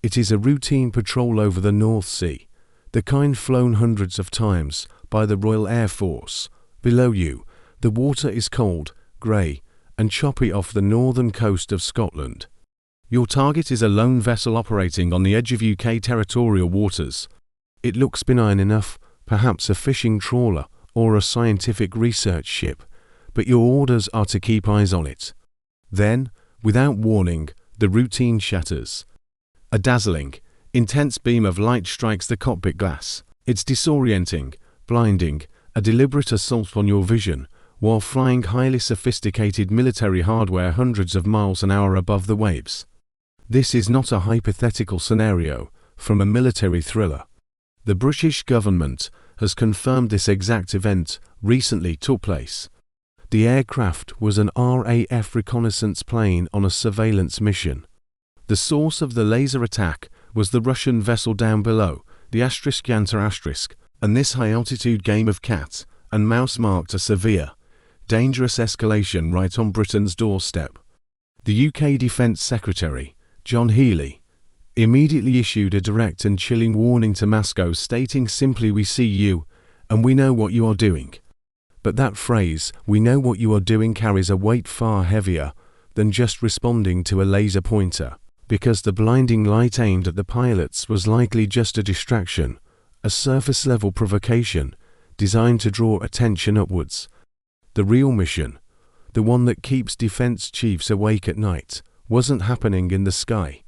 It is a routine patrol over the North Sea, the kind flown hundreds of times by the Royal Air Force. Below you, the water is cold, grey, and choppy off the northern coast of Scotland. Your target is a lone vessel operating on the edge of UK territorial waters. It looks benign enough, perhaps a fishing trawler or a scientific research ship, but your orders are to keep eyes on it. Then, without warning, the routine shatters. A dazzling, intense beam of light strikes the cockpit glass. It's disorienting, blinding, a deliberate assault on your vision, while flying highly sophisticated military hardware hundreds of miles an hour above the waves. This is not a hypothetical scenario from a military thriller. The British government has confirmed this exact event recently took place. The aircraft was an RAF reconnaissance plane on a surveillance mission. The source of the laser attack was the Russian vessel down below, the Yantar, and this high-altitude game of cat and mouse marked a severe, dangerous escalation right on Britain's doorstep. The UK Defence Secretary, John Healey, immediately issued a direct and chilling warning to Moscow stating simply, "We see you, and we know what you are doing." But that phrase, "we know what you are doing," carries a weight far heavier than just responding to a laser pointer, because the blinding light aimed at the pilots was likely just a distraction, a surface-level provocation designed to draw attention upwards. The real mission, the one that keeps defense chiefs awake at night, wasn't happening in the sky.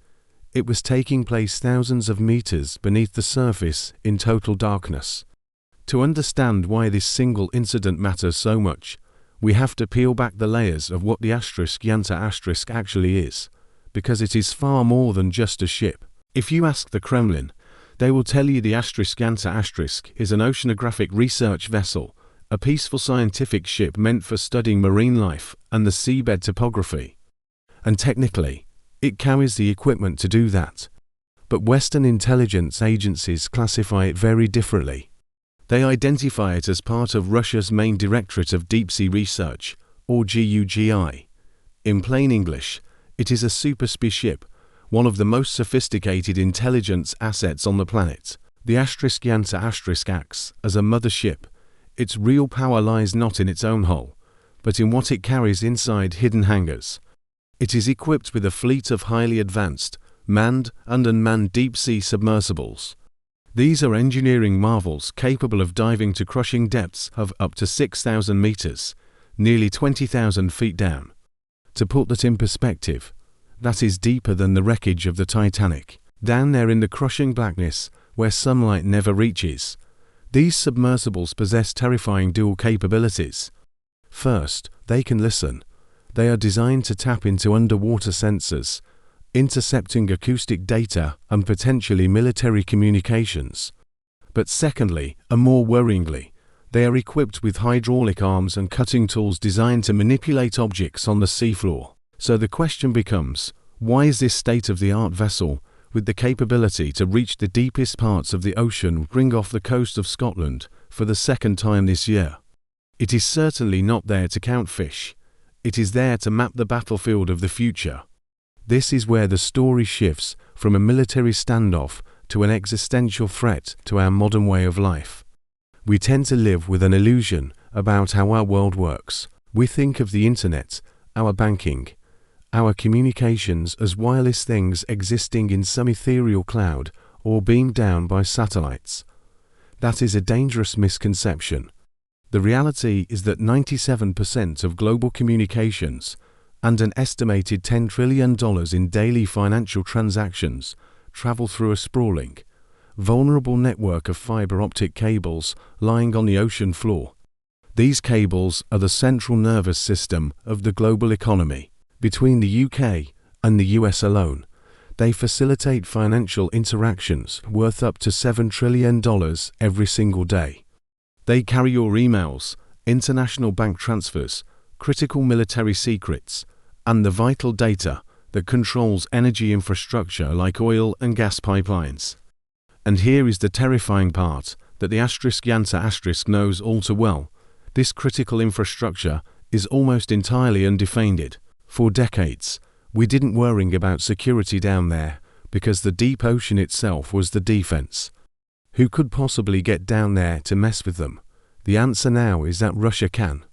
It was taking place thousands of meters beneath the surface in total darkness. To understand why this single incident matters so much, we have to peel back the layers of what the Yantar actually is, because it is far more than just a ship. If you ask the Kremlin, they will tell you the Yantar is an oceanographic research vessel, a peaceful scientific ship meant for studying marine life and the seabed topography. And technically, it carries the equipment to do that. But Western intelligence agencies classify it very differently. They identify it as part of Russia's main Directorate of Deep-Sea Research, or GUGI. In plain English, it is a super spy ship, one of the most sophisticated intelligence assets on the planet. The Yantar acts as a mothership. Its real power lies not in its own hull, but in what it carries inside hidden hangars. It is equipped with a fleet of highly advanced, manned and unmanned deep-sea submersibles. These are engineering marvels capable of diving to crushing depths of up to 6,000 meters, nearly 20,000 feet down. To put that in perspective, that is deeper than the wreckage of the Titanic. Down there in the crushing blackness, where sunlight never reaches, these submersibles possess terrifying dual capabilities. First, they can listen. They are designed to tap into underwater sensors, intercepting acoustic data and potentially military communications. But secondly, and more worryingly, they are equipped with hydraulic arms and cutting tools designed to manipulate objects on the seafloor. So the question becomes, why is this state-of-the-art vessel, with the capability to reach the deepest parts of the ocean, ring off the coast of Scotland for the second time this year? It is certainly not there to count fish. It is there to map the battlefield of the future. This is where the story shifts from a military standoff to an existential threat to our modern way of life. We tend to live with an illusion about how our world works. We think of the internet, our banking, our communications as wireless things existing in some ethereal cloud or beamed down by satellites. That is a dangerous misconception. The reality is that 97% of global communications and an estimated $10 trillion in daily financial transactions travel through a sprawling, vulnerable network of fiber-optic cables lying on the ocean floor. These cables are the central nervous system of the global economy. Between the UK and the US alone, they facilitate financial interactions worth up to $7 trillion every single day. They carry your emails, international bank transfers, critical military secrets, and the vital data that controls energy infrastructure like oil and gas pipelines. And here is the terrifying part that the Yantar knows all too well. This critical infrastructure is almost entirely undefended. For decades, we didn't worry about security down there, because the deep ocean itself was the defense. Who could possibly get down there to mess with them? The answer now is that Russia can.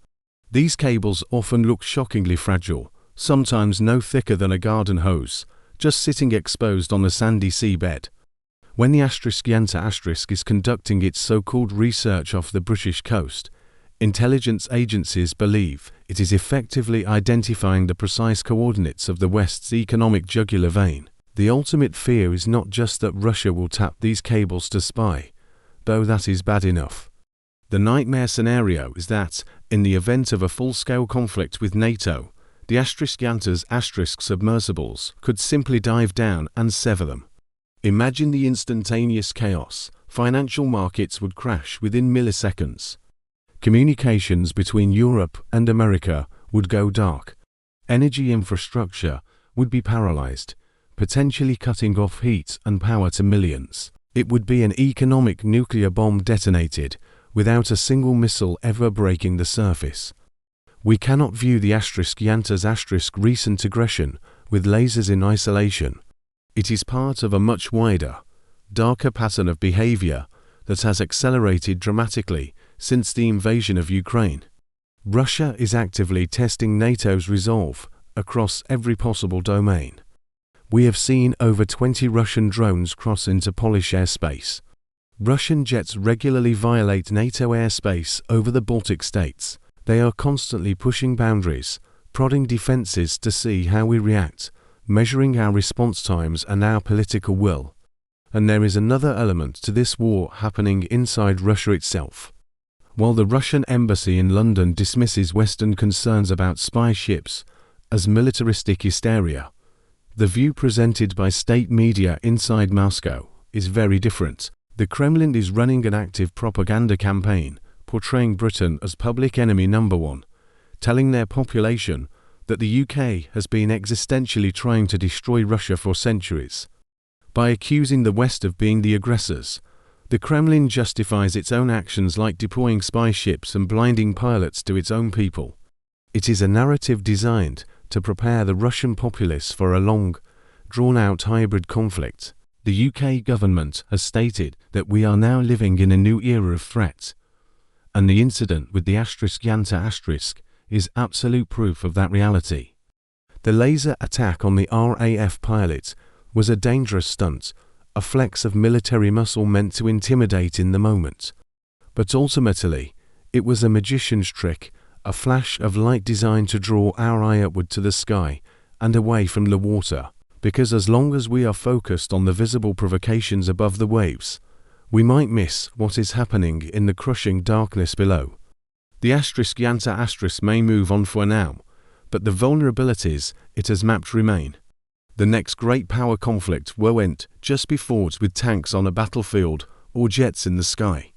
These cables often look shockingly fragile, sometimes no thicker than a garden hose, just sitting exposed on the sandy seabed. When the Yantar is conducting its so-called research off the British coast, intelligence agencies believe it is effectively identifying the precise coordinates of the West's economic jugular vein. The ultimate fear is not just that Russia will tap these cables to spy, though that is bad enough. The nightmare scenario is that, in the event of a full-scale conflict with NATO, the Yantar's submersibles could simply dive down and sever them. Imagine the instantaneous chaos. Financial markets would crash within milliseconds. Communications between Europe and America would go dark. Energy infrastructure would be paralyzed, potentially cutting off heat and power to millions. It would be an economic nuclear bomb detonated, without a single missile ever breaking the surface. We cannot view the Yantar's recent aggression with lasers in isolation. It is part of a much wider, darker pattern of behavior that has accelerated dramatically since the invasion of Ukraine. Russia is actively testing NATO's resolve across every possible domain. We have seen over 20 Russian drones cross into Polish airspace. Russian jets regularly violate NATO airspace over the Baltic states. They are constantly pushing boundaries, prodding defenses to see how we react, measuring our response times and our political will. And there is another element to this war happening inside Russia itself. While the Russian embassy in London dismisses Western concerns about spy ships as militaristic hysteria, the view presented by state media inside Moscow is very different. The Kremlin is running an active propaganda campaign, portraying Britain as public enemy number one, telling their population that the UK has been existentially trying to destroy Russia for centuries. By accusing the West of being the aggressors, the Kremlin justifies its own actions like deploying spy ships and blinding pilots to its own people. It is a narrative designed to prepare the Russian populace for a long, drawn-out hybrid conflict. The UK government has stated that we are now living in a new era of threat, and the incident with the Yantar is absolute proof of that reality. The laser attack on the RAF pilot was a dangerous stunt, a flex of military muscle meant to intimidate in the moment. But ultimately, it was a magician's trick, a flash of light designed to draw our eye upward to the sky and away from the water, because as long as we are focused on the visible provocations above the waves, we might miss what is happening in the crushing darkness below. The Yantar may move on for now, but the vulnerabilities it has mapped remain. The next great power conflict won't just be fought with tanks on a battlefield or jets in the sky.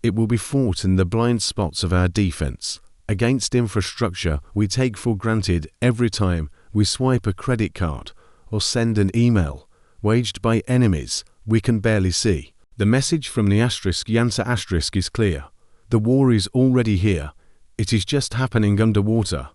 It will be fought in the blind spots of our defense, against infrastructure we take for granted every time we swipe a credit card or send an email, waged by enemies we can barely see. The message from the Yantar is clear. The war is already here. It is just happening underwater.